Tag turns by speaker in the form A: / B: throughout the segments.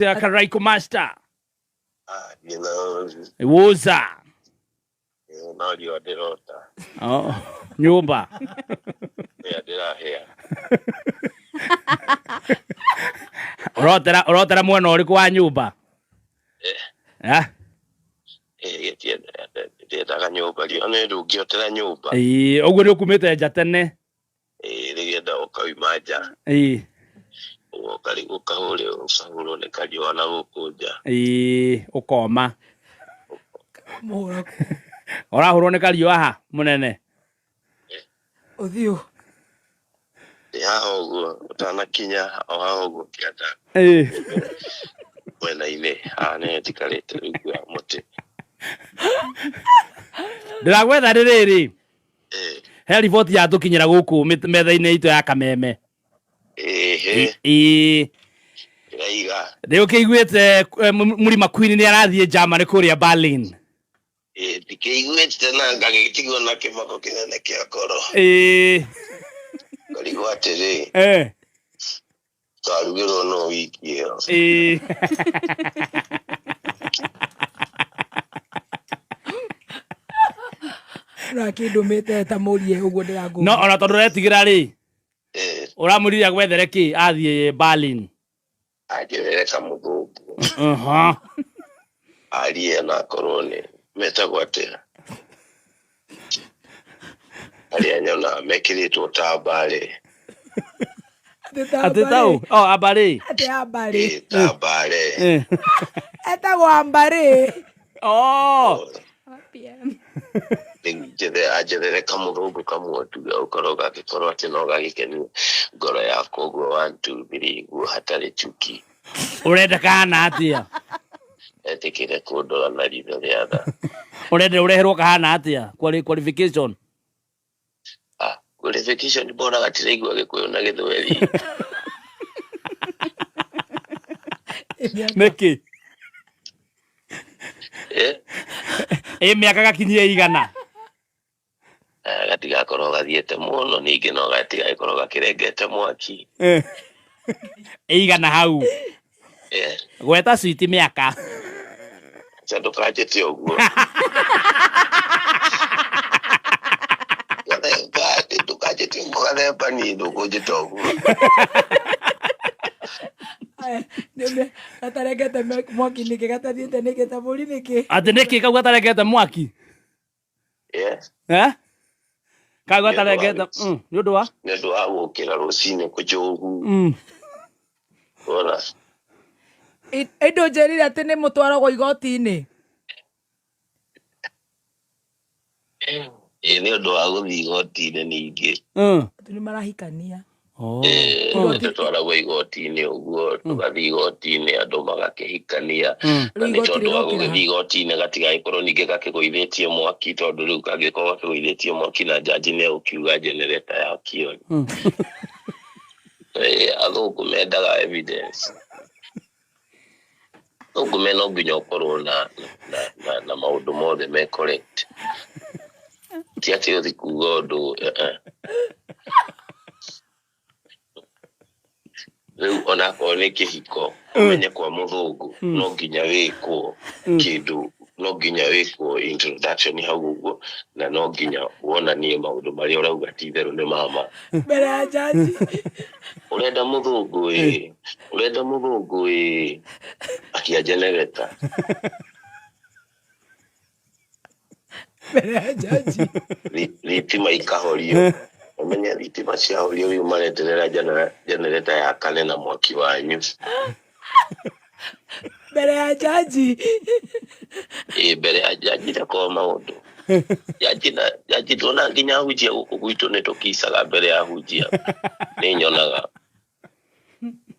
A: Karaiko master.
B: You know.
A: Woza.
B: No, you are the rota.
A: Oh, nyumba.
B: Yeah, they are here.
A: Urotera mwana uriku wa nyumba.
B: Yeah. Ndiendaga nyumba rione ndungiotera nyumba.
A: Uguo ni ukumite nja tene.
B: Nigenda ukauma nja. Ukarigu kahuria usahurwo ni kariua na guku nja.
A: Ukoma. Urahurwo ni kariua ha munene.
C: Uthio.
B: Ya uguo utanakinya o uguo kianda. Mwena-ini ne tikarite riu ya muti.
A: Ndiragwetha ririri. He riboti ya tukinyira guku metha-ini itu ya Kameme.
B: Raiga.
A: Ndio kiguite Murima Queen ni arathie Germany kuria Berlin.
B: Ndikeiguite na ngagĩtigwo na kĩmako kĩnene kĩa koro. Ngarigu atĩrĩ. Ngarugĩrwo no wiki ĩyo.
C: Rakĩndũmĩte ta mũrie ũguo ndĩrangũ.
A: No ona tondũ ũretigĩra rĩ. Ũramũriria gwethere kĩ athiĩ Berlin.
B: Anjĩrĩre kamũthũngũ. Arie na korwo nĩ metagwo atĩa. Arĩa nyona mekĩrĩtwo ta mbarĩ.
A: Atĩ tau? Ambarĩ.
C: Atĩ ambarĩ.
B: Ta mbarĩ.
C: Etagwo ambarĩ.
B: Anjĩrĩre kamũthũngũ kamwe tu gũkorwo gagĩkorwo atĩ no gagĩkenia ngoro yakwa ũguo 1 2 3 guo hatarĩ chuki.
A: Urenda kahana atĩa?
B: Etikire kundora na ritho rĩa tha.
A: Urenda ureherwo kahana atĩa? Qualification?
B: Qualification mbona gatiraigua Gĩkũyũ na Gĩthweri.
A: Nĩkĩ? Mĩaka gakinyie igana.
B: Gatigakorwo gathiĩte mũno ningĩ no gatigagĩkorwo gakĩrengete mwaki.
A: Igana hau. Gweta switi mĩaka.
B: Ndũkanjĩte ũguo. Ndũkanjĩte mũgathemba niĩ ndũkũnjĩta ũguo.
C: Gatarengete mwaki nĩkĩ gatathiĩte nĩkĩ ta mũri nĩkĩ?
A: Atĩ nĩkĩ kau gatarengete mwaki? Kau gatarengete nĩ ũndũ wa?
B: Nĩ ũndũ wa gũkĩra rũcinĩ kũnjogu. Ora.
C: Ĩndũ njĩrire atĩ nĩ mũtwaragwo igoti-inĩ.
B: Nĩ ũndũ wa gũthiĩ igoti-inĩ ningĩ.
C: Nĩ marahikania.
B: Tũtwaragwo igoti-inĩ ũguo tũgathiĩ igoti-inĩ andũ magakĩhikania. Na nĩ tondũ wa gũgĩthiĩ igoti-inĩ gatigagĩkorwo ningĩ gakĩgũithĩtie mwaki tondũ rĩu kangĩkorwo gakĩgũithĩtie mwaki na jaji nĩ ũkiuga generator yakio. Athũngũ mendaga evidence. Athũngũ no nginya ũkorwo na maũndũ mothe me correct. Ti atĩ ũthiĩ kuuga ũndũ. Rĩu onakorwo nĩ kĩhiko ũmenye kwa mũthũngũ no nginya wĩkwo kĩndũ, no nginya wĩkwo introduction hau ũguo na no nginya wonanie maũndũ marĩa ũrauga ti itherũ nĩ mama
C: mbere ya jaji.
B: Urenda mũthũngũ akia generator
C: mbere ya jaji.
B: Thitima ikahorio. Umenya thitima ciahorio rĩu marenderera generator ya kane na mwaki wanyu.
C: Mbere ya jaji.
B: Mbere ya jaji ndakoo maũndũ. Jaji ndona nginya hujia gũkũ gwitũ nĩ tũkicaga mbere ya hujia. Nĩ nyonaga.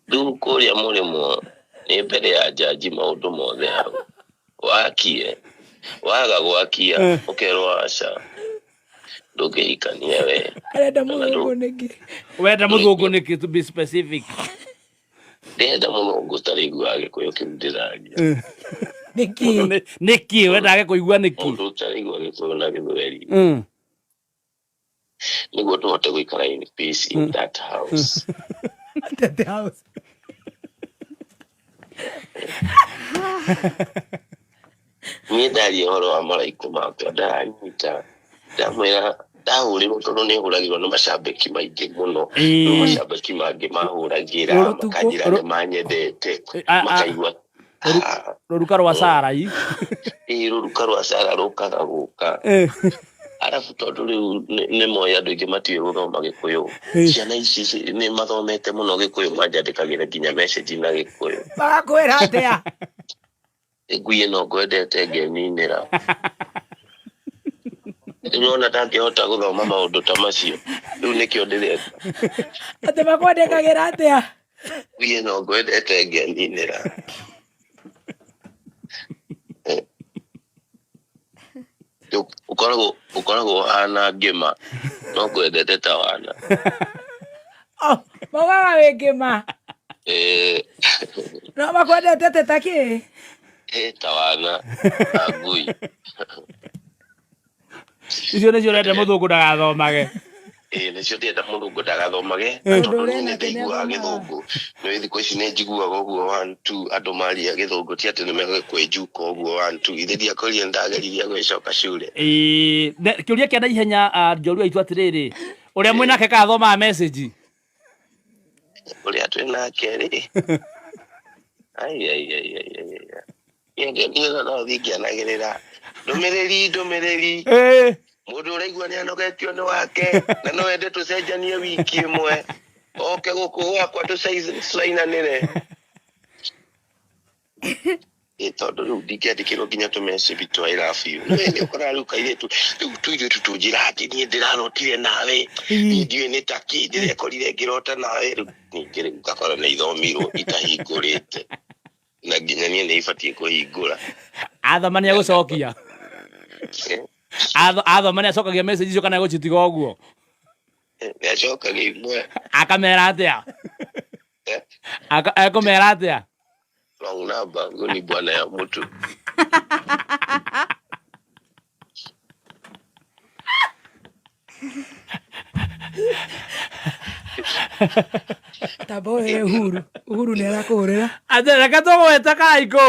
B: Rĩu kũrĩa mũrĩmo nĩ mbere ya jaji maũndũ mothe hau. Wakie. Waga gwakia ũkerwo aca. Ndũngĩhikania we.
C: Arenda mũthũngũ nĩkĩ?
A: Wenda mũthũngũ nĩkĩ to be specific?
B: Ndenda mũthũngũ tarĩiguaga Gĩkũyũ kĩu ndĩraria.
A: Nĩkĩ wendaga kũigua nĩkĩ?
B: Mũndũ ũtarĩigua Gĩkũyũ na Gĩthweri. Nĩguo tũhote gũikara in peace in that house.
C: That house.
B: Niĩ ndaria ũhoro wa maraiku makwa ndaranyita ndamwĩra ndahũrĩrwo tondũ nĩ hũragĩrwo nĩ macambĩki maingĩ mũno no macambĩki mangĩ mahũragĩra makanjĩra nĩ manyendete makaigua
A: ruruka rwa Sara
B: ruruka rwa Sara rũkaga gũka arabu tondũ rĩu nĩ moĩ andũ aingĩ matiũĩ gũthoma Gĩkũyũ ciana ici nĩ mathomete mũno Gĩkũyũ manjandĩkagĩra nginya message na Gĩkũyũ
C: magakwĩra atĩa
B: ngui ĩno ngwendete ngeninĩra nĩwona ndangĩhota gũthoma maũndũ ta macio rĩu nĩkĩo ndĩreka
C: atĩ makwandĩkagĩra atĩa
B: ngui ĩno ngwendete ngeninĩra ũkoragwo hana ngĩma no ngwendete ta wana
C: mogaga wĩ ngĩma no makwendete teta kĩ
B: ta wana na ngui
A: icio nĩcio ũrenda mũthũngũ ndagathomage
B: nĩcio ndĩrenda mũthũngũ ndagathomage tondũ niĩ nĩndaiguaga Gĩthũngũ nĩ thikũ ici nĩ njiguaga ũguo 1 2 andũ maria Gĩthũngũ ti atĩ nĩ megũkwenjuka ũguo 1 2 ithe ndiakorire ndageririe gwĩcoka cure
A: kĩũria kĩa naihenya njorua itu atĩrĩrĩ ũrĩa mwĩnake kathomaga message
B: ũrĩa twĩ nake rĩ niĩ no thiĩ ngĩanagĩrĩra ndũmĩrĩri mũndũ ũraigua nĩ anogetio nĩ wake na no wende tũcenjanie wiki ĩmwe oke gũkũ gwakwa tũcainanĩre tondũ rĩu ndingĩandĩkĩrwo nginya tũmessage twa I love you nĩ ũkoraga rĩu kairĩtu rĩu tũirĩtu tũnjĩra atĩ niĩ ndĩrarotire nawe niĩ ndiũĩ nĩ ta kĩ ndĩrekorire ngĩrota nawe rĩu ningĩ rĩu ngakora nĩ ithomirwo itahingũrĩte na nginya niĩ nĩ ibatiĩ kũhingũra
A: athoma nĩ egũcokia athoma nĩ acokagia message icio kana egũcitiga ũguo
B: nĩ acokagia imwe
A: akamera atĩa ekũmera atĩa
B: wrong number ngoni bwana ya mtu
C: Taboe Uhuru nĩ arakũhũrĩra
A: atĩ reke tũgwĩte Kaiko